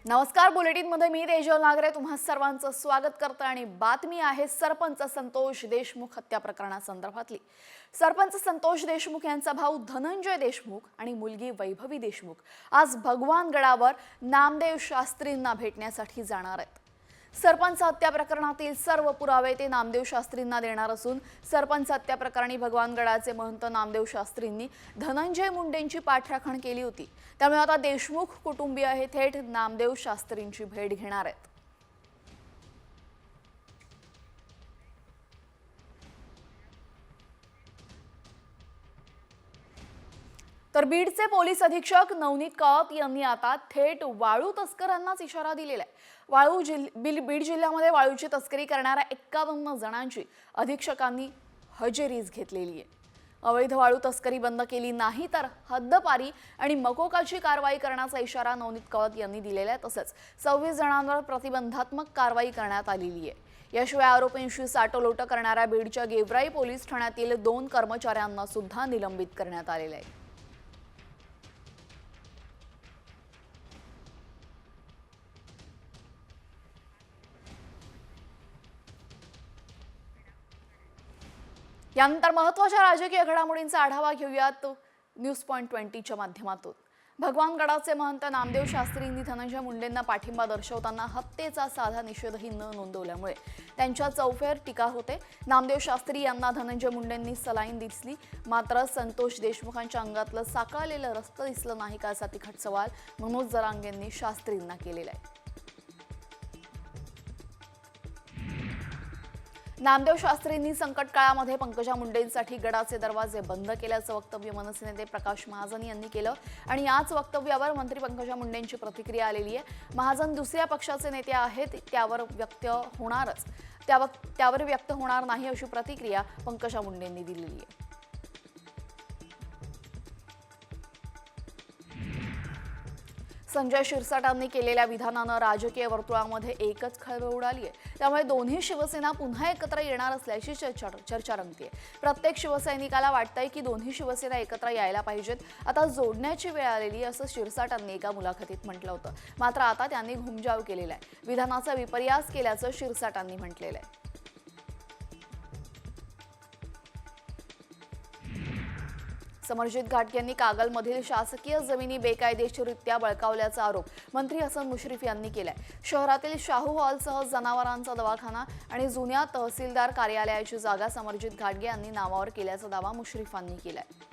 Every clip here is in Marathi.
नमस्कार, बुलेटिनमध्ये मी तेजल नागरे तुम्हा सर्वांचं स्वागत करते आणि बातमी आहे सरपंच संतोष देशमुख हत्या प्रकरणासंदर्भातली। सरपंच संतोष देशमुख यांचा भाऊ धनंजय देशमुख आणि मुलगी वैभवी देशमुख आज भगवानगडावर नामदेव शास्त्रींना भेटण्यासाठी जाणार आहेत। सरपंच हत्या प्रकरणातील सर्व पुरावे ते नामदेव शास्त्रींना देणार असून सरपंच हत्या प्रकरणी भगवानगडाचे महंत नामदेव शास्त्रींनी धनंजय मुंडेंची पाठराखण केली होती। त्यामुळे आता देशमुख कुटुंबीय हे थेट नामदेव शास्त्रींची भेट घेणार आहेत। तर बीडचे पोलीस अधीक्षक नवनीत कावत यांनी आता थेट वाळू तस्करांनाच इशारा दिलेला आहे। बीड जिल्ह्यामध्ये वाळूची तस्करी करणाऱ्या 51 जणांची अधीक्षकांनी हजेरीच घेतलेली आहे। अवैध वाळू तस्करी बंद केली नाही तर हद्दपारी आणि मकोकाची कारवाई करण्याचा इशारा नवनीत कावत यांनी दिलेला आहे। तसंच 26 जणांवर प्रतिबंधात्मक कारवाई करण्यात आलेली आहे। याशिवाय आरोपींशी साटोलोट करणाऱ्या बीडच्या गेवराई पोलीस ठाण्यातील 2 कर्मचाऱ्यांना सुद्धा निलंबित करण्यात आलेले आहे। यानंतर महत्त्वाच्या राजकीय घडामोडींचा आढावा घेऊयात न्यूज पॉइंट 20च्या माध्यमातून। भगवानगडाचे महंत नामदेव शास्त्रींनी धनंजय मुंडेंना पाठिंबा दर्शवताना हत्येचा साधा निषेधही न नोंदवल्यामुळे त्यांच्या चौफेर टीका होते। नामदेव शास्त्री यांना धनंजय मुंडेंनी सलाईन दिसली, मात्र संतोष देशमुखांच्या अंगातलं साकाळलेलं रक्त दिसलं नाही का असा तिखट सवाल मनोज जरांगेंनी शास्त्रींना केलेला आहे। नामदेव शास्त्रींनी संकट काळामध्ये पंकजा मुंडेंसाठी गडाचे दरवाजे बंद केल्याचं वक्तव्य मनसे नेते प्रकाश महाजन यांनी केलं आणि याच वक्तव्यावर मंत्री पंकजा मुंडेंची प्रतिक्रिया आलेली आहे। महाजन दुसऱ्या पक्षाचे नेते आहेत, त्यावर व्यक्त होणार नाही अशी प्रतिक्रिया पंकजा मुंडेंनी दिलेली आहे। संजय शिरसाटांनी केलेल्या विधानानं राजकीय वर्तुळामध्ये एकच खळबळ उडाली आहे। त्यामुळे दोन्ही शिवसेना पुन्हा एकत्र येणार असल्याची चर्चा रंगतेय। प्रत्येक शिवसैनिकाला वाटतंय की दोन्ही शिवसेना एकत्र यायला पाहिजेत, आता जोडण्याची वेळ आलेली असं शिरसाटांनी एका मुलाखतीत म्हटलं होतं। मात्र आता त्यांनी घुमजाव केलेला आहे, विधानाचा विपर्यास केल्याचं शिरसाटांनी म्हटलेलं आहे। समरजित घाटगे यांनी कागलमधील शासकीय जमिनी बेकायदेशीररित्या बळकावल्याचा आरोप मंत्री हसन मुश्रीफ यांनी केलाय। शहरातील शाहू हॉलसह जनावरांचा दवाखाना आणि जुन्या तहसीलदार कार्यालयाची जागा समरजित घाटगे यांनी नावावर केल्याचा दावा मुश्रीफांनी केलाय।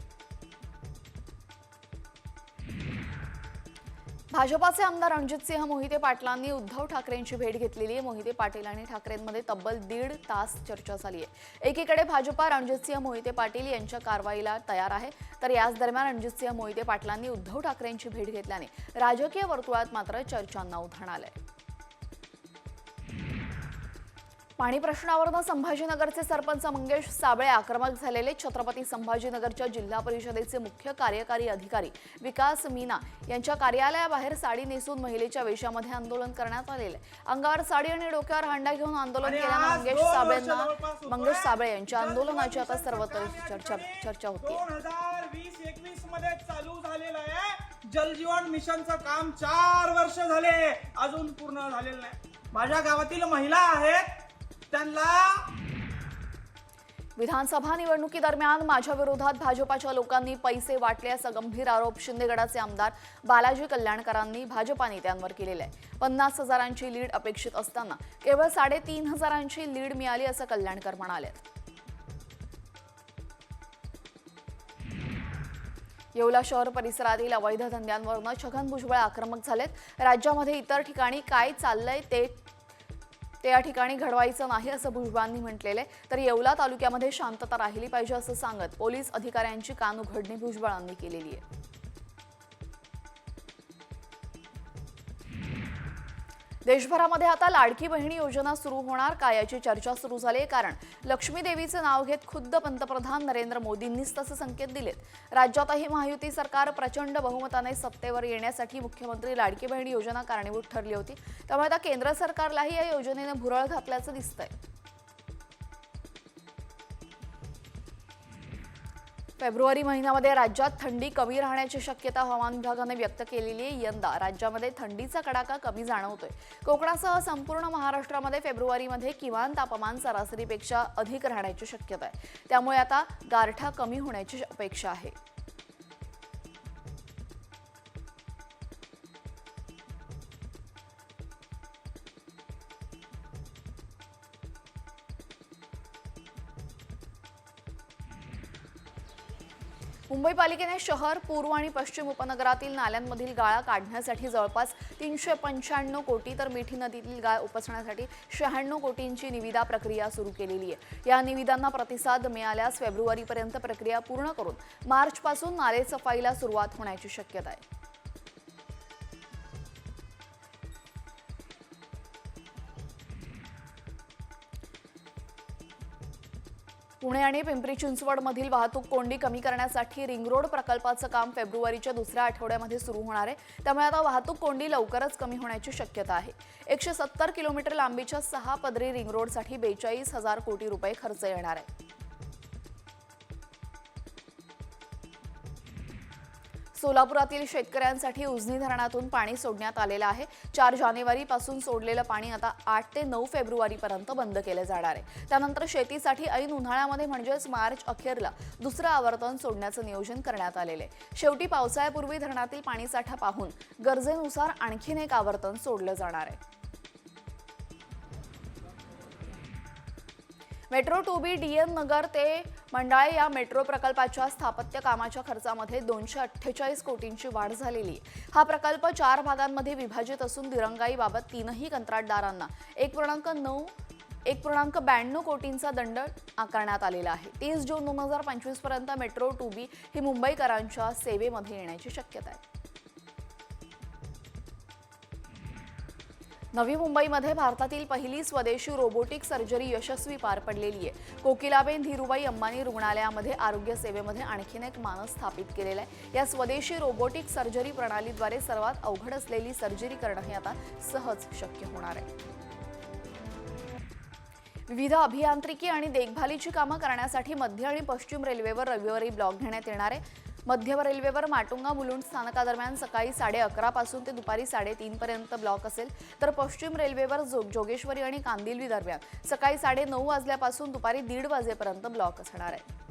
भाजपाचे आमदार रणजितसिंह मोहिते पाटलांनी उद्धव ठाकरेंची भेट घेतलेली आहे। मोहिते पाटील आणि ठाकरेंमध्ये तब्बल 1.5 तास चर्चा झाली आहे। एकीकडे भाजपा रणजितसिंह मोहिते पाटील यांच्या कारवाईला तयार आहे, तर याच दरम्यान रणजितसिंह मोहिते पाटलांनी उद्धव ठाकरेंची भेट घेतल्याने राजकीय वर्तुळात मात्र चर्चांना उधाण आलंय। पाणी प्रश्नावरून संभाजीनगरचे सरपंच मंगेश साबळे आक्रमक झालेले। छत्रपती संभाजीनगरच्या जिल्हा परिषदेचे मुख्य कार्यकारी अधिकारी विकास मीना यांच्या कार्यालयाबाहेर साडी नेसून महिलेच्या वेशामध्ये आंदोलन करण्यात आलेले। अंगावर साडी आणि डोक्यावर हांडा घेऊन आंदोलन केल्याने मंगेश साबळे यांच्या आंदोलनाची आता सर्वत्र चर्चा होती। 2020-21 मध्ये चालू झालेलं आहे जल जीवन मिशनचं काम 4 वर्ष झाले, अजून पूर्ण झालेलं नाही। माझ्या गावातील महिला आहेत त्यांना विधानसभा निवडणुकीदरम्यान माझ्या विरोधात भाजपाच्या लोकांनी पैसे वाटले असा गंभीर आरोप शिंदेगडाचे आमदार बालाजी कल्याणकरांनी भाजपा नेत्यांवर केलेला आहे। 50,000ची लीड अपेक्षित असताना केवळ 3,500ची लीड मिळाली असं कल्याणकर म्हणाले। येवला शहर परिसरातील अवैध धंद्यांवरून छगन भुजबळ आक्रमक झालेत। राज्यामध्ये इतर ठिकाणी काय चाललंय ते या ठिकाणी घडवायचं नाही असं भुजबळांनी म्हटलेलं आहे। तर येवला तालुक्यामध्ये शांतता राहिली पाहिजे असं सांगत पोलीस अधिकाऱ्यांची कानउघडणी भुजबळांनी केलेली आहे। देशभरामध्ये आता लाडकी बहिणी योजना सुरू होणार का याची चर्चा सुरू झाली आहे, कारण लक्ष्मी देवीचे नाव घेत खुद्द पंतप्रधान नरेंद्र मोदींनीच तसे संकेत दिलेत। राज्यातही महायुती सरकार प्रचंड बहुमताने सत्तेवर येण्यासाठी मुख्यमंत्री लाडकी बहिणी योजना कारणीभूत ठरली होती। त्यामुळे आता केंद्र सरकारलाही या योजनेने भुरळ घातल्याचं दिसतंय। फेब्रुवारी महिन्यामध्ये राज्यात थंडी कमी राहण्याची शक्यता हवामान विभागाने व्यक्त केलेली आहे। यंदा राज्यामध्ये थंडीचा कडाका कमी जाणवतोय। कोकणासह संपूर्ण महाराष्ट्रामध्ये फेब्रुवारीमध्ये किमान तापमान सरासरीपेक्षा अधिक राहण्याची शक्यता आहे। त्यामुळे आता गारठा कमी होण्याची अपेक्षा आहे। मुंबई पालिकेने शहर, पूर्व आणि पश्चिम उपनगरातील नाल्यांमधील गाळा काढण्यासाठी जवळपास 395 कोटी तर मिठी नदीतील गाळ उपसण्यासाठी 96 कोटींची निविदा प्रक्रिया सुरू केलेली आहे। या निविदांना प्रतिसाद मिळाल्यास फेब्रुवारीपर्यंत प्रक्रिया पूर्ण करून मार्चपासून नाले सफाईला सुरुवात होण्याची शक्यता आहे। पुणे आणि पिंपरी चिंचवडमधील वाहतूक कोंडी कमी करण्यासाठी रिंग रोड प्रकल्पाचं काम फेब्रुवारीच्या दुसऱ्या आठवड्यामध्ये सुरू होणार आहे। त्यामुळे आता वाहतूक कोंडी लवकरच कमी होण्याची शक्यता आहे। 170 किलोमीटर लांबीच्या 6 पदरी रिंग रोडसाठी 42,000 कोटी रुपये खर्च येणार आहे। सोलापुरातील शेतकऱ्यांसाठी उजनी धरणातून पाणी सोडण्यात आलेलं आहे। 4 जानेवारीपासून सोडलेलं पाणी आता 8 ते 9 फेब्रुवारीपर्यंत बंद केलं जाणार आहे। त्यानंतर शेतीसाठी ऐन उन्हाळ्यामध्ये म्हणजेच मार्च अखेरला दुसरं आवर्तन सोडण्याचं नियोजन करण्यात आलेलं आहे। शेवटी पावसाळ्यापूर्वी धरणातील पाणीसाठा पाहून गरजेनुसार आणखीन एक आवर्तन सोडलं जाणार आहे। मेट्रो 2B DN नगर ते मंडाळे या मेट्रो प्रकल्पाच्या स्थापत्य कामाच्या खर्चामध्ये 248 कोटींची वाढ झालेली आहे। हा प्रकल्प 4 भागांमध्ये विभाजित असून दिरंगाईबाबत तीनही कंत्राटदारांना 1.92 कोटींचा दंड आकारण्यात आलेला आहे। 30 जून 2025 पर्यंत मेट्रो 2B ही मुंबईकरांच्या सेवेमध्ये येण्याची शक्यता आहे। नवी मुंबईमध्ये भारतातील पहिली स्वदेशी रोबोटिक सर्जरी यशस्वी पार पडलेली आहे। कोकिलाबेन धीरूभाई अंबानी रुग्णालयामध्ये आरोग्य सेवेमध्ये आणखीन एक मानक स्थापित केलेला आहे। या स्वदेशी रोबोटिक सर्जरी प्रणालीद्वारे सर्वात अवघड असलेली सर्जरी करणं हे आता सहज शक्य होणार आहे। विविध अभियांत्रिकी आणि देखभालीची कामं करण्यासाठी मध्य आणि पश्चिम रेल्वेवर रविवारी ब्लॉक घेण्यात येणार आहे। मध्य रेल्वेवर माटुंगा मुलुंड स्थानकादरम्यान सकाळी 11:30 पासून ते दुपारी 3:30 पर्यंत ब्लॉक असेल, तर पश्चिम रेल्वेवर जोगेश्वरी आणि कांदिवली दरम्यान सकाळी 9:30 वाजल्यापासून दुपारी 1:30 वाजेपर्यंत ब्लॉक असणार आहे।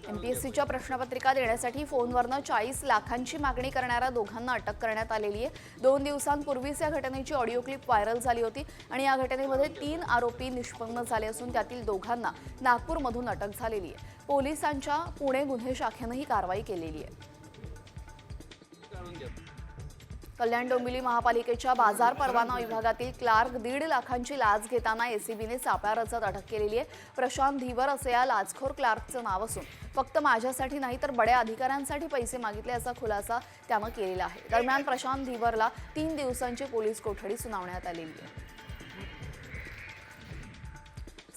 MPSCच्या प्रश्नपत्रिका देण्यासाठी फोनवरनं 40 लाखांची मागणी करणाऱ्या दोघांना अटक करण्यात आलेली आहे। 2 दिवसांपूर्वीच या घटनेची ऑडिओ क्लिप व्हायरल झाली होती आणि या घटनेमध्ये 3 आरोपी निष्पन्न झाले असून त्यातील दोघांना नागपूरमधून अटक झालेली आहे। पोलिसांच्या पुणे गुन्हे शाखेनं ही कारवाई केलेली आहे। कल्याण डोंबिवली महापालिकेच्या बाजार परवाना विभागातील क्लार्क 1.5 लाखांची लाच घेताना एसीबीने सापळा रचत अटक केलेली आहे। प्रशांत धीवर असे या लाचखोर क्लार्कचं नाव असून फक्त माझ्यासाठी नाही तर बड्या अधिकाऱ्यांसाठी पैसे मागितले असा खुलासा त्यानं केलेला आहे। दरम्यान प्रशांत धीवरला 3 दिवसांची पोलीस कोठडी सुनावण्यात आलेली आहे।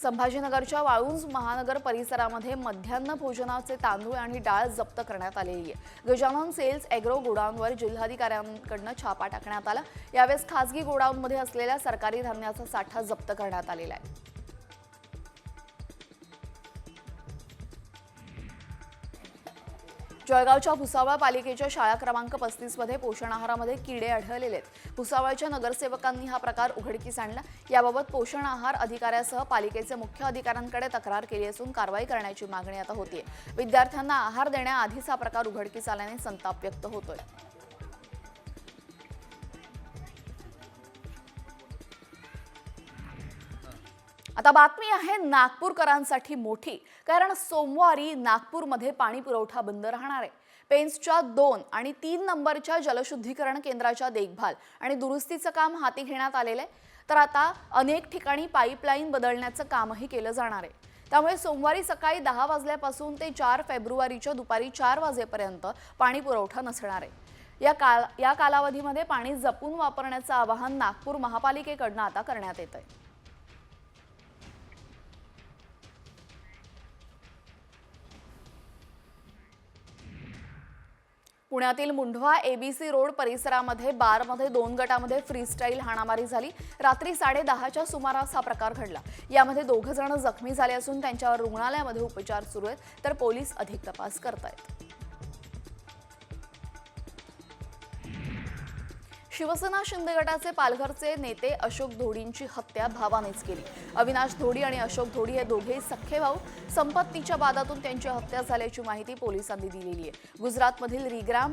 संभाजीनगरच्या वाळूंज महानगर परिसरामध्ये मध्यान्ह भोजनाचे तांदूळ आणि डाळ जप्त करण्यात आलेली आहे। गजानन सेल्स एग्रो गोडाऊनवर जिल्हाधिकाऱ्यांकडून छापा टाकण्यात आला। यावेळेस खासगी गोडाऊनमध्ये असलेल्या सरकारी धान्याचा साठा जप्त करण्यात आलेला आहे। जळगावच्या भुसावळ पालिकेच्या शाळा क्रमांक 35 मध्ये पोषण आहारामध्ये किडे आढळलेले आहेत। भुसावळच्या नगरसेवकांनी हा प्रकार उघडकीस आणला। याबाबत पोषण आहार अधिकाऱ्यासह पालिकेचे मुख्य अधिकाऱ्यांकडे तक्रार केली असून कारवाई करण्याची मागणी आता होतीये। विद्यार्थ्यांना आहार देण्याआधीच हा प्रकार उघडकीस आल्याने संताप व्यक्त होतोय। आता बातमी आहे नागपूरकरांसाठी मोठी, कारण सोमवारी नागपूरमध्ये पाणी पुरवठा बंद राहणार आहे। पेन्सच्या 2 आणि 3 नंबरच्या जलशुद्धीकरण केंद्राच्या देखभाल आणि दुरुस्तीचं काम हाती घेण्यात आलेलं आहे। तर आता अनेक ठिकाणी पाईपलाईन बदलण्याचं कामही केलं जाणार आहे। त्यामुळे सोमवारी सकाळी 10 वाजल्यापासून ते 4 फेब्रुवारीच्या दुपारी 4 वाजेपर्यंत पाणी पुरवठा नसणार आहे। या कालावधीमध्ये पाणी जपून वापरण्याचं आवाहन नागपूर महापालिकेकडून आता करण्यात येत आहे। पुण्यातील मुंढवा एबीसी रोड परिसरामध्ये बारमध्ये 2 गटामध्ये फ्रीस्टाईल हाणामारी झाली। रात्री 10:30च्या सुमारास हा प्रकार घडला। यामध्ये 2 जण जखमी झाले असून त्यांच्यावर रुग्णालयामध्ये उपचार सुरू आहेत, तर पोलीस अधिक तपास करतायत। शिवसेना शिंदे गटाचे पालघरचे नेते अशोक धोडींची हत्या भावानेच केली। अविनाश धोडी आणि अशोक धोडी हे दोघेही सख्खे भाऊ, संपत्तीच्या वादातून त्यांची हत्या झाल्याची माहिती पोलिसांनी दिलेली आहे। गुजरातमधील रिग्राम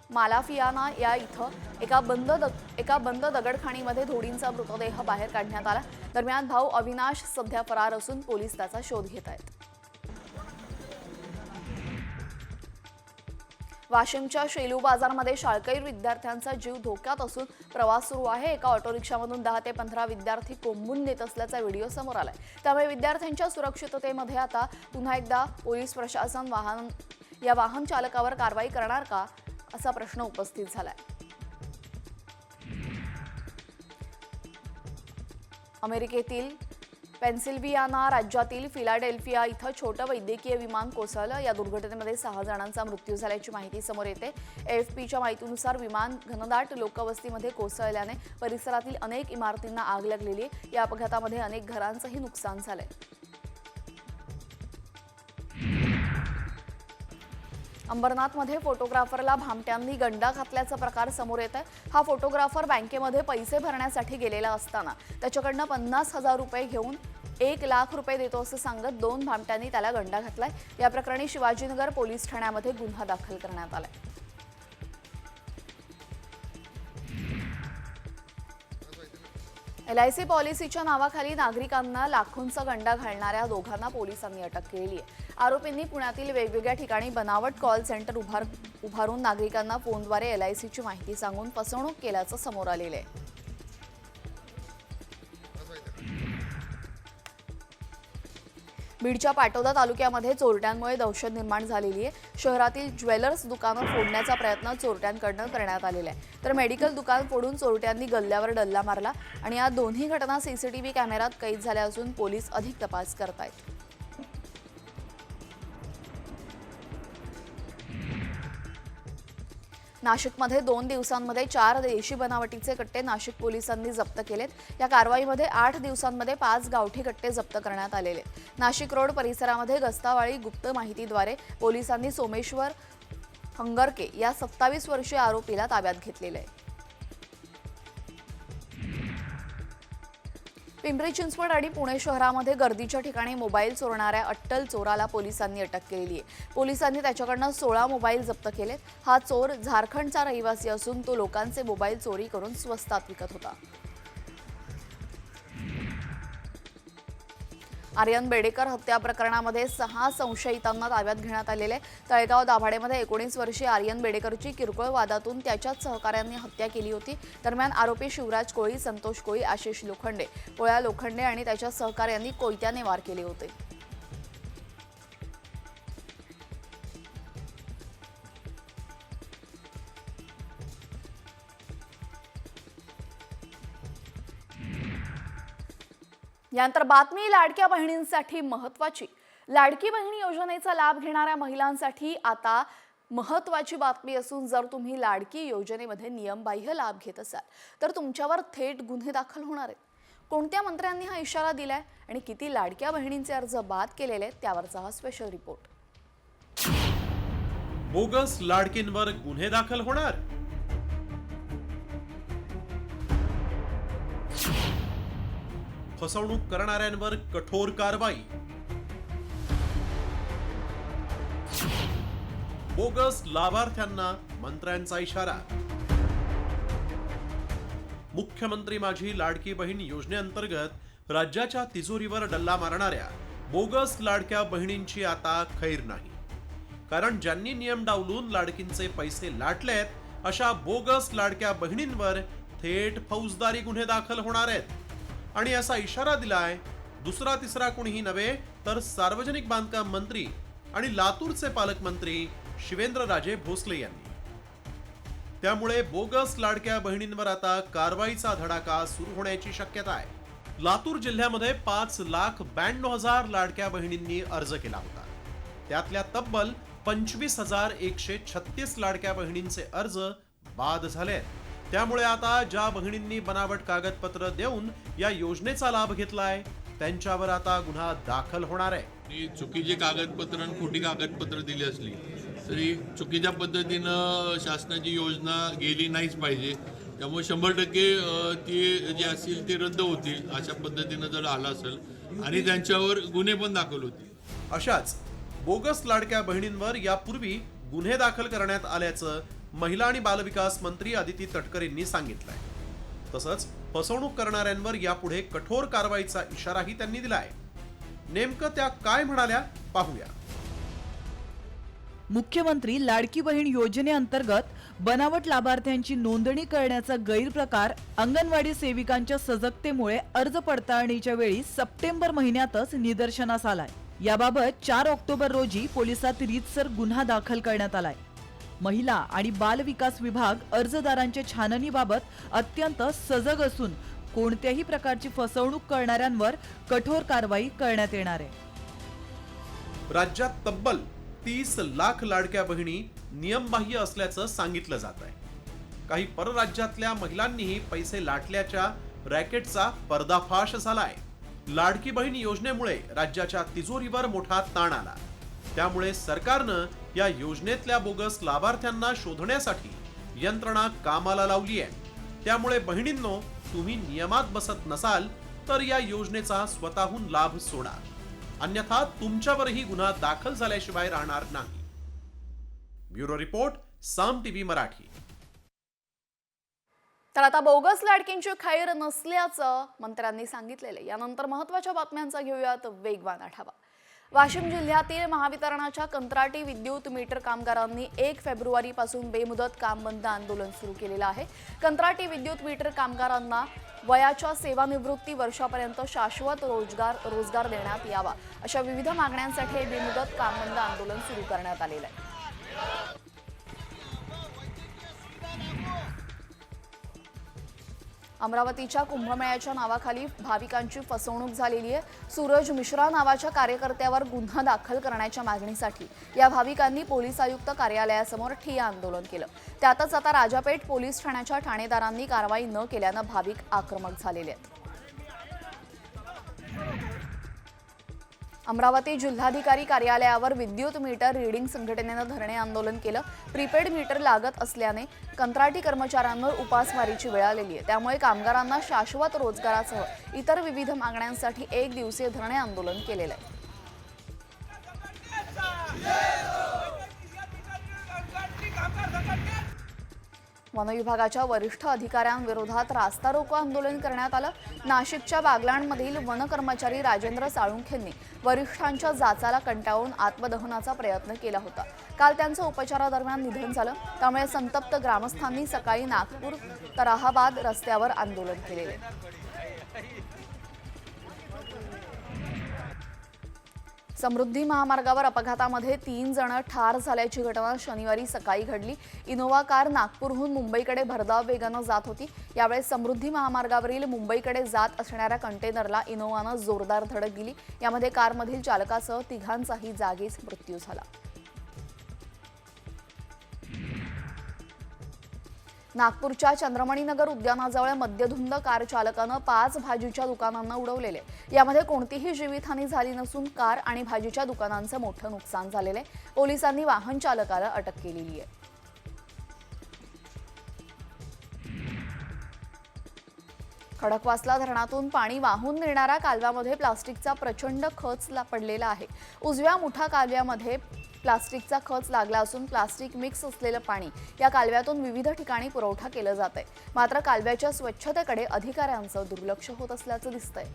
मालाफियाना या इथं एका बंद दगडखाणीमध्ये धोडींचा मृतदेह बाहेर काढण्यात आला। दरम्यान भाऊ अविनाश सध्या फरार असून पोलीस त्याचा शोध घेत आहेत। वाशिमच्या शेलू बाजारमध्ये शाळकरी विद्यार्थ्यांचा जीव धोक्यात असून प्रवास सुरू आहे। एका ऑटो रिक्षामधून 10 ते 15 विद्यार्थी कोंबून नेत असल्याचा व्हिडिओ समोर आलाय। त्यामुळे विद्यार्थ्यांच्या सुरक्षिततेमध्ये आता पुन्हा एकदा पोलीस प्रशासन वाहन चालकावर कारवाई करणार का, असा प्रश्न उपस्थित झालाय। अमेरिकेतील पेन्सिल्व्हानिया राज्यातील फिलाडेल्फिया इथं छोटं वैद्यकीय विमान कोसळलं। या दुर्घटनेमध्ये 6 जणांचा मृत्यू झाल्याची माहिती समोर येते। AFPच्या माहितीनुसार विमान घनदाट लोकवस्तीमध्ये कोसळल्याने परिसरातील अनेक इमारतींना आग लागलेली आहे। या अपघातामध्ये अनेक घरांचंही नुकसान झालंय। अंबरनाथमध्ये फोटोग्राफरला भामट्यांनी गंडा घातल्याचा प्रकार समोर येत आहे। हा फोटोग्राफर बँकेमध्ये पैसे भरण्यासाठी गेलेला असताना त्याच्याकडनं 50,000 रुपये घेऊन 1 लाख रुपये देतो असं सांगत 2 भामट्यांनी त्याला गंडा घातलाय। या प्रकरणी शिवाजीनगर पोलीस ठाण्यामध्ये गुन्हा दाखल करण्यात आलाय। LIC पॉलिसीच्या नावाखाली नागरिकांना लाखोंचा गंडा घालणाऱ्या दोघांना पोलिसांनी अटक केली आहे। आरोपींनी पुण्यातील वेगवेगळ्या ठिकाणी बनावट कॉल सेंटर उभारून नागरिकांना फोनद्वारे LICची माहिती सांगून फसवणूक केल्याचं समोर आलेलं आहे। बीडच्या पाटोदा तालुक्यामध्ये चोरट्यांमुळे दहशत निर्माण झालेली आहे। शहरातील ज्वेलर्स दुकानं फोडण्याचा प्रयत्न चोरट्यांकडून करण्यात आलेला आहे, तर मेडिकल दुकान फोडून चोरट्यांनी गल्ल्यावर डल्ला मारला आणि या दोन्ही घटना CCTV कॅमेऱ्यात कैद झाल्या असून पोलीस अधिक तपास करतायत। नाशिकमध्ये 2 दिवसांमध्ये 4 देशी बनावटीचे कट्टे नाशिक पोलिसांनी जप्त केलेत। या कारवाईमध्ये 8 दिवसांमध्ये 5 गावठी कट्टे जप्त करण्यात आलेले। नाशिक रोड परिसरामध्ये गस्तावाळी गुप्त माहितीद्वारे पोलिसांनी सोमेश्वर हंगरके या 27 वर्षीय आरोपीला ताब्यात घेतलेले आहे। पिंपरी चिंचवड आणि पुणे शहरामध्ये गर्दीच्या ठिकाणी मोबाईल चोरणाऱ्या अट्टल चोराला पोलिसांनी अटक केलेली आहे। पोलिसांनी त्याच्याकडनं 16 मोबाईल जप्त केलेत। हा चोर झारखंडचा रहिवासी असून तो लोकांचे मोबाईल चोरी करून स्वस्तात विकत होता। आर्यन बेडेकर हत्या प्रकरणामध्ये 6 संशयितांना ताब्यात घेण्यात आलेले। तळेगाव दाभाडेमध्ये 19 वर्षीय आर्यन बेडेकरची किरकोळ वादातून त्याच्याच सहकाऱ्यांनी हत्या केली होती। दरम्यान आरोपी शिवराज कोळी, संतोष कोळी, आशिष लोखंडे, पोळ्या लोखंडे आणि त्याच्या सहकाऱ्यांनी कोयत्याने वार केले होते। यानंतर बातमी लाडक्या बहिणींसाठी महत्त्वाची। लाडकी बहीण योजनेचा लाभ घेणाऱ्या महिलांसाठी आता महत्त्वाची बातमी असून जर तुम्ही लाडकी योजनेमध्ये नियमबाह्य लाभ घेत असाल तर तुमच्यावर थेट गुन्हे दाखल होणार आहेत। कोणत्या मंत्र्यांनी हा इशारा दिलाय आणि किती लाडक्या बहिणींचे अर्ज बाद केलेले आहेत त्यावरचा हा स्पेशल रिपोर्ट। बोगस लाडकींवर गुन्हे दाखल होणार? फसवणूक करणाऱ्यांवर कठोर कारवाई। बोगस लाभार्थ्यांना मंत्र्यांचा इशारा। मुख्यमंत्री माझी लाडकी बहीण योजनेअंतर्गत राज्याच्या तिजोरीवर डल्ला मारणाऱ्या बोगस लाडक्या बहिणींची आता खैर नाही। कारण ज्यांनी नियम डावलून लाडकींचे पैसे लाटलेत अशा बोगस लाडक्या बहिणींवर थेट फौजदारी गुन्हे दाखल होणार आहेत। आणि असा इशारा दिलाय दुसरा तिसरा कोणीही नव्हे तर सार्वजनिक बांधकाम मंत्री आणि लातूरचे पालकमंत्री शिवेंद्रराजे भोसले यांनी। त्यामुळे बोगस लाडक्या बहिणींवर आता कारवाईचा धडाका सुरू होण्याची शक्यता आहे। लातूर जिल्ह्यामध्ये 5,92,000 लाडक्या बहिणींनी अर्ज केला होता। त्यातल्या तब्बल 25,136 लाडक्या बहिणींचे अर्ज बाद झाले। त्यामुळे आता ज्या बहिणींनी बनावट कागदपत्र देऊन या योजनेचा लाभ घेतलाय त्यांच्यावर आता गुन्हा दाखल होणार आहे। आणि चुकीची कागदपत्र आणि खोटी कागदपत्र दिली असली तरी चुकीच्या पद्धतीनं शासनाची योजना गेली नाहीच पाहिजे। त्यामुळे 100% ती जी असतील ते रद्द होतील अशा पद्धतीनं जर आलं असेल आणि त्यांच्यावर गुन्हे पण दाखल होतील। अशाच बोगस लाडक्या बहिणींवर यापूर्वी गुन्हे दाखल करण्यात आल्याचं महिला आणि बालविकास मंत्री अदिती तटकरेंनी सांगितलंय। तसंच फसवणूक करणाऱ्यांवर यापुढे कठोर कारवाईचा इशाराही त्यांनी दिलाय। नेमकं त्या काय म्हणाल्या पाहूया। मुख्यमंत्री लाडकी बहीण योजनेअंतर्गत बनावट लाभार्थ्यांची नोंदणी करण्याचा गैरप्रकार अंगणवाडी सेविकांच्या सजगतेमुळे अर्ज पडताळणीच्या वेळी सप्टेंबर महिन्यातच निदर्शनास आलाय। याबाबत 4 ऑक्टोबर रोजी पोलिसात रीतसर गुन्हा दाखल करण्यात आलाय। महिला आणि बाल विकास विभाग अर्जदारांच्या छाननीबाबत अत्यंत सजग असून कोणत्याही प्रकारची फसवणूक करणाऱ्यांवर कठोर कारवाई करण्यात येणार आहे। राज्यात तब्बल 30 लाख लाडक्या बहिणी नियमबाह्य असल्याचं सांगितलं जात आहे। काही परराज्यातल्या महिलांनीही पैसे लाटल्याच्या रॅकेटचा पर्दाफाश झालाय। लाडकी बहीण योजनेमुळे राज्याच्या तिजोरीवर मोठा ताण आला। त्यामुळे सरकारनं या योजनेतल्या बोगस लाभार्थ्यांना शोधण्यासाठी यंत्रणा कामाला लावली आहे। त्यामुळे बहिणींनो, तुम्ही नियमात बसत नसाल तर या योजनेचा स्वतःहून लाभ सोडा, अन्यथा तुमच्यावरही गुन्हा दाखल झाल्याशिवाय राहणार नाही। ब्युरो रिपोर्ट, साम टीव्ही मराठी। तर आता बोगस लाडकींची खैर नसल्याचं मंत्र्यांनी सांगितलेलं। यानंतर महत्त्वाच्या बातम्यांचा घेऊयात वेगवान आढावा। वाशिम जिल्ह्यातील महावितरणाच्या कंत्राटी विद्युत मीटर कामगारांनी 1 फेब्रुवारीपासून बेमुदत काम बंद आंदोलन सुरू केलेलं आहे। कंत्राटी विद्युत मीटर कामगारांना वयाच्या सेवानिवृत्ती वर्षापर्यंत शाश्वत रोजगार देण्यात यावा अशा विविध मागण्यांसाठी हे बेमुदत काम बंद आंदोलन सुरू करण्यात आलेलं आहे। अमरावतीच्या कुंभमेळ्याच्या नावाखाली भाविकांची फसवणूक झालेली आहे। सूरज मिश्रा नावाच्या कार्यकर्त्यावर गुन्हा दाखल करण्याच्या मागणीसाठी या भाविकांनी पोलीस आयुक्त कार्यालयासमोर ठिय्या आंदोलन केलं। त्यातच आता राजापेठ पोलीस ठाण्याच्या ठाणेदारांनी कारवाई न केल्यानं भाविक आक्रमक झालेले आहेत। अमरावती जिल्हाधिकारी कार्यालयावर विद्युत मीटर रीडिंग संघटनेनं धरणे आंदोलन केलं। प्रीपेड मीटर लागत असल्याने कंत्राटी कर्मचाऱ्यांवर उपासमारीची वेळ आलेली आहे। त्यामुळे कामगारांना शाश्वत रोजगारासह इतर विविध मागण्यांसाठी 1 दिवसीय धरणे आंदोलन केलेलं आहे। वन विभागाच्या वरिष्ठ अधिकाऱ्यांविरोधात रास्ता रोको आंदोलन करण्यात आलं। नाशिकच्या बागलाणमधील वन कर्मचारी राजेंद्र साळुंखेंनी वरिष्ठांच्या जाचाला कंटाळून आत्मदहनाचा प्रयत्न केला होता। काल त्यांचं उपचारादरम्यान निधन झालं। त्यामुळे संतप्त ग्रामस्थांनी सकाळी नागपूर तराहाबाद रस्त्यावर आंदोलन केलेले। समृद्धी महामार्गावर अपघातामध्ये 3 जण ठार झाल्याची घटना शनिवारी सकाळी घडली। इनोव्हा कार नागपूरहून मुंबईकडे भरधाव वेगानं जात होती। यावेळी समृद्धी महामार्गावरील मुंबईकडे जात असणाऱ्या कंटेनरला इनोव्हानं जोरदार धडक दिली। यामध्ये कारमधील चालकासह 3घांचाही जागीच मृत्यू झाला। नागपूरच्या चंद्रमणीनगर उद्यानाजवळ मद्यधुंद कार चालकानं 5 भाजीच्या दुकानांना उडवलेले। यामध्ये कोणतीही जीवितहानी झाली नसून कार आणि भाजीच्या दुकानांचं मोठं नुकसान झालेलं आहे। पोलिसांनी वाहन चालकाला अटक केलेली आहे। खडकवासला धरणातून पाणी वाहून नेणाऱ्या कालव्यामध्ये प्लास्टिकचा प्रचंड खच पडलेला आहे। उजव्या मुठा कालव्यामध्ये प्लास्टिकचा खच लागला असून प्लास्टिक मिक्स असलेलं पाणी या कालव्यातून विविध ठिकाणी पुरवठा केला जात आहे। मात्र कालव्याच्या स्वच्छतेकडे अधिकाऱ्यांचं दुर्लक्ष होत असल्याचं दिसतंय।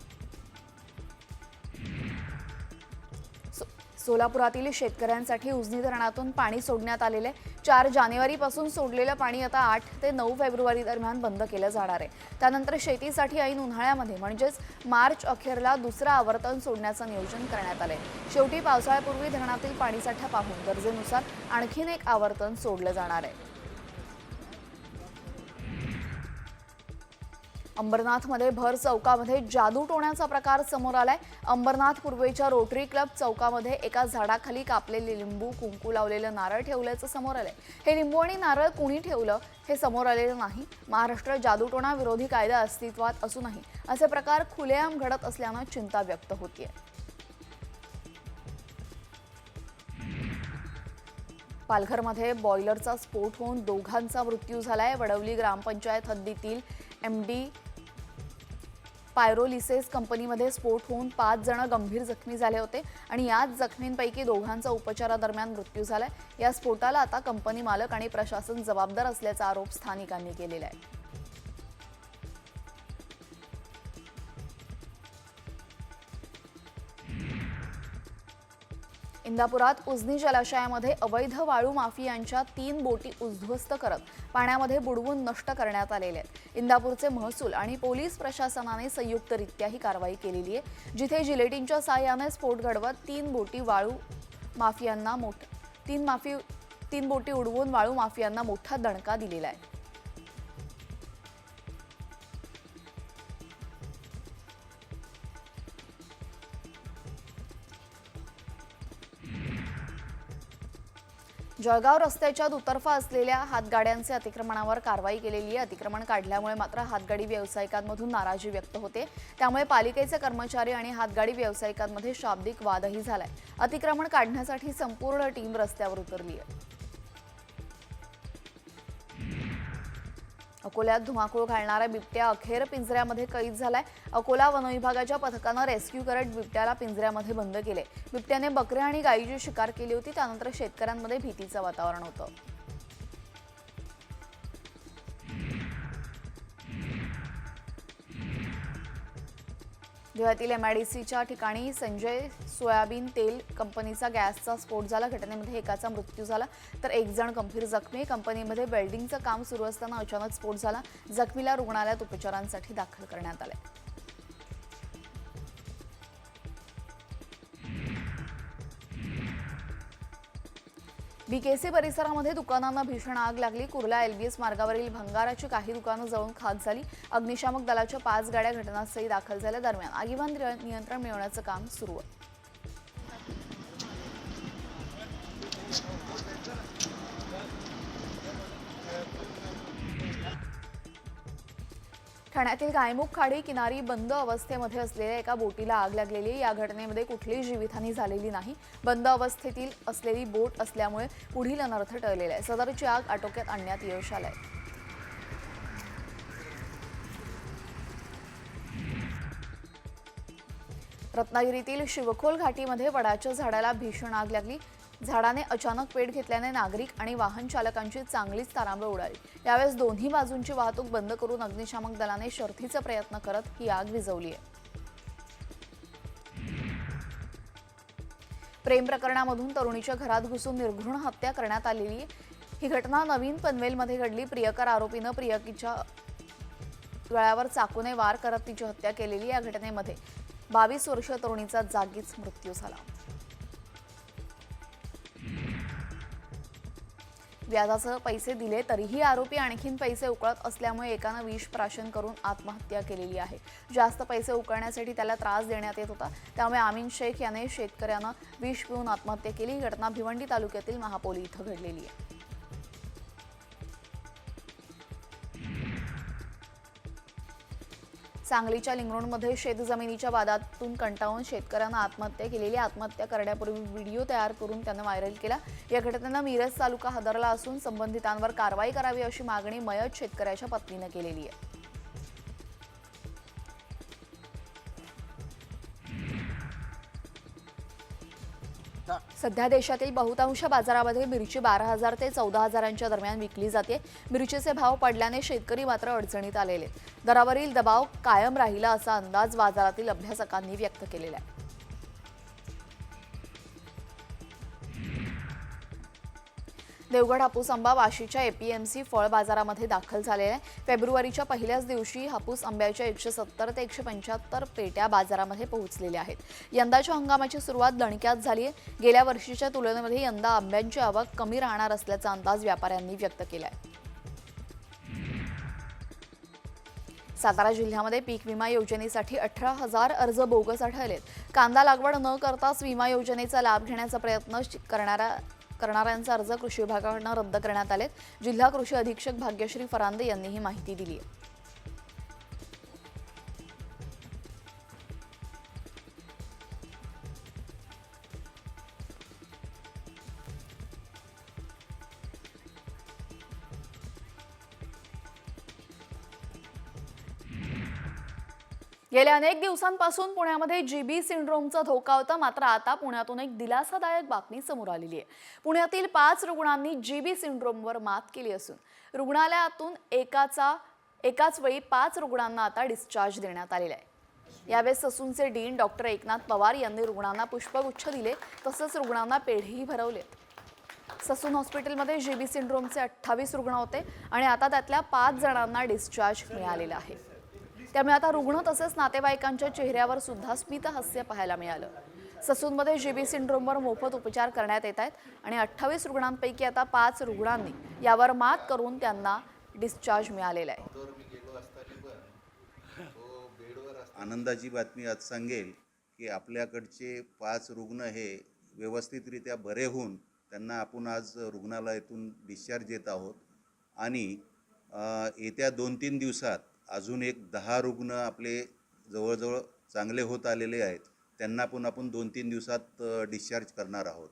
सोलापुरातील शेतकऱ्यांसाठी उजनी धरणातून पाणी सोडण्यात आलेले 4 जानेवारीपासून सोडलेलं पाणी आता 8 ते 9 फेब्रुवारी दरम्यान बंद केलं जाणार आहे। त्यानंतर शेतीसाठी ऐन उन्हाळ्यामध्ये म्हणजेच मार्च अखेरला दुसरं आवर्तन सोडण्याचं नियोजन करण्यात आलंय। शेवटी पावसाळ्यापूर्वी धरणातील पाणीसाठा पाहून गरजेनुसार आणखीन एक आवर्तन सोडलं जाणार आहे। अंबरनाथमध्ये भर चौकामध्ये जादूटोण्याचा प्रकार समोर आलाय. अंबरनाथ पूर्वेच्या रोटरी क्लब चौकामध्ये एका झाडाखाली कापलेले लिंबू, कुंकू लावलेलं नारळ ठेवल्याचं समोर आलंय. हे लिंबू आणि नारळ कुणी ठेवलं हे समोर आलेलं नाही. महाराष्ट्र जादूटोणा विरोधी कायदा अस्तित्वात असूनही असे प्रकार खुलेआम घडत असल्यानं चिंता व्यक्त होतीये. पालघरमध्ये बॉयलरचा स्फोट होऊन दोघांचा मृत्यू झालाय. वडवली ग्रामपंचायत हद्दीतील एमडी पायरोलिसेस कंपनीमध्ये स्फोट होऊन 5 जण गंभीर जखमी झाले होते आणि याच जखमींपैकी दोघांचा उपचारादरम्यान मृत्यू झालाय. या स्फोटाला आता कंपनी मालक आणि प्रशासन जबाबदार असल्याचा आरोप स्थानिकांनी केलेला आहे. इंदापुरात उजनी जलाशयामध्ये अवैध वाळू माफियांच्या 3 बोटी उद्ध्वस्त करत पाण्यामध्ये बुडवून नष्ट करण्यात आलेल्या आहेत. इंदापूरचे महसूल आणि पोलीस प्रशासनाने संयुक्तरित्या ही कारवाई केलेली आहे, जिथे जिलेटिनच्या साहाय्याने स्फोट घडवत 3 बोटी उडवून वाळू माफियांना मोठा दणका दिलेला आहे. जळगाव रस्त्याच्या दुतर्फा असलेल्या हातगाड्यांचे अतिक्रमणावर कारवाई केलेली आहे. अतिक्रमण काढल्यामुळे मात्र हातगाडी व्यावसायिकांमधून नाराजी व्यक्त होते. त्यामुळे पालिकेचे कर्मचारी आणि हातगाडी व्यावसायिकांमध्ये शाब्दिक वादही झालाय. अतिक्रमण काढण्यासाठी संपूर्ण टीम रस्त्यावर उतरली आहे. अकोल्यात धुमाकूळ घालणारा बिबट्या अखेर पिंजऱ्यामध्ये कैद झालाय. अकोला वनविभागाच्या पथकानं रेस्क्यू करत बिबट्याला पिंजऱ्यामध्ये बंद केले. बिबट्याने बकऱ्या आणि गायीची शिकार केली होती. त्यानंतर शेतकऱ्यांमध्ये भीतीचं वातावरण होतं. धुळ्यातील MIDCच्या ठिकाणी संजय सोयाबीन तेल कंपनीचा गॅसचा स्फोट झाला. घटनेमध्ये एकाचा मृत्यू झाला तर 1 जण गंभीर जखमी. कंपनीमध्ये वेल्डिंगचं काम सुरू असताना अचानक स्फोट झाला. जखमीला रुग्णालयात उपचारांसाठी दाखल करण्यात आले. BKC परिसरामध्ये दुकानांना भीषण आग लागली. कुर्ला LBS मार्गावरील भंगाराची काही दुकानं जळून खाक झाली. अग्निशामक दलाच्या 5 गाड्या घटनास्थळी दाखल झाल्या. दरम्यान आगीवर नियंत्रण मिळवण्याचं काम सुरू आहे. ठाण्यातील गायमुख खाडी किनारी बंद अवस्थेमध्ये असलेल्या एका बोटीला आग लागलेली आहे. या घटनेमध्ये कुठलीही जीवितहानी झालेली नाही. बंद अवस्थेतील असलेली बोट असल्यामुळे पुढील अनर्थ टळलेला आहे. सदरची आग आटोक्यात आणण्यात यश आलंय. रत्नागिरीतील शिवखोल घाटीमध्ये वडाच्या झाडाला भीषण आग लागली. झाडाने अचानक पेट घेतल्याने नागरिक आणि वाहन चालकांची चांगलीच तारांबळ उडाली. यावेळेस दोन्ही बाजूंची वाहतूक बंद करून अग्निशामक दलाने शर्थीचा प्रयत्न करत ही आग विझवली आहे. प्रेम प्रकरणामधून तरुणीच्या घरात घुसून निर्घृण हत्या करण्यात आलेली आहे. ही घटना नवीन पनवेलमध्ये घडली. प्रियकर आरोपीनं प्रियकीच्या गळ्यावर चाकूने वार करत तिची हत्या केलेली. या घटनेमध्ये 22 वर्षीय तरुणीचा जागीच मृत्यू झाला. व्याजासह पैसे दिले तरीही आरोपी आणखीन पैसे उकळत असल्यामुळे एकानं विष प्राशन करून आत्महत्या केलेली आहे. जास्त पैसे उकळण्यासाठी त्याला त्रास देण्यात येत होता. त्यामुळे आमीन शेख याने शेतकऱ्यानं विष पिऊन आत्महत्या केली. ही घटना भिवंडी तालुक्यातील महापोली इथं घडलेली आहे. सांगलीच्या लिंगरोणमध्ये शेतजमिनीच्या वादातून कंटाळून शेतकऱ्यांना आत्महत्या केलेली. आत्महत्या करण्यापूर्वी व्हिडिओ तयार करून त्यानं व्हायरल केला. या घटनेनं मिरज तालुका हादरला असून संबंधितांवर कारवाई करावी अशी मागणी मयत शेतकऱ्याच्या पत्नीनं केलेली आहे. सध्या देशातील बहुतांश बाजारामध्ये मिरची 12,000 ते 14,000च्या दरम्यान विकली जाते. मिरचीचे भाव पडल्याने शेतकरी मात्र अडचणीत आलेले. दरावरील दबाव कायम राहिला असा अंदाज बाजारातील अभ्यासकांनी व्यक्त केलेला आहे. देवगड हापूस आंबा वाशीच्या APMC फळ बाजारामध्ये दाखल झालेला आहे. फेब्रुवारीच्या पहिल्याच दिवशी हापूस आंब्याच्या 170 ते 175 पेट्या बाजारामध्ये पोहोचलेल्या आहेत. यंदाच्या हंगामाची सुरुवात दणक्यात झाली आहे. गेल्या वर्षीच्या तुलनेमध्ये यंदा आंब्यांची आवक कमी राहणार असल्याचा अंदाज व्यापाऱ्यांनी व्यक्त केला आहे. सातारा जिल्ह्यामध्ये पीक विमा योजनेसाठी 18,000 अर्ज बोगस आढळलेत. कांदा लागवड न करताच विमा योजनेचा लाभ घेण्याचा प्रयत्न करणाऱ्यांचे अर्ज कृषी विभागाकडून रद्द करण्यात आलेत. जिल्हा कृषी अधीक्षक भाग्यश्री फरांदे यांनी ही माहिती दिली आहे. गेल्या अनेक दिवसांपासून पुण्यामध्ये जीबी सिंड्रोमचा धोका होता. मात्र आता पुण्यातून एक दिलासादायक बातमी समोर आलेली आहे. पुण्यातील 5 रुग्णांनी जीबी सिंड्रोमवर मात केली असून रुग्णालयातून एकाच वेळी 5 रुग्णांना आता डिस्चार्ज देण्यात आलेला आहे. यावेळी ससूनचे डीन डॉक्टर एकनाथ पवार यांनी रुग्णांना पुष्पगुच्छ दिले, तसंच रुग्णांना पेढेही भरवलेत. ससून हॉस्पिटलमध्ये जीबी सिंड्रोमचे 28 रुग्ण होते आणि आता त्यातल्या 5 जणांना डिस्चार्ज मिळालेला आहे. त्यामुळे आता रुग्ण तसेच नातेवाईकांच्या चेहऱ्यावर सुद्धा स्मितहास्य पाहायला मिळालं. ससूनमध्ये जीबी सिंड्रोमवर मोफत उपचार करण्यात येत आहेत आणि 28 रुग्णांपैकी आता 5 रुग्णांनी यावर मात करून त्यांना डिस्चार्ज मिळालेला आहे. आनंदाची बातमी आज सांगेल की आपल्याकडचे 5 रुग्ण हे व्यवस्थितरित्या बरे होऊन त्यांना आपण आज रुग्णालयातून डिस्चार्ज देत आहोत आणि येत्या 2-3 दिवसात अजून एक 10 रुग्ण आपले जवळजवळ चांगले होत आलेले आहेत. त्यांना पण आपण 2-3 दिवसात डिस्चार्ज करणार आहोत.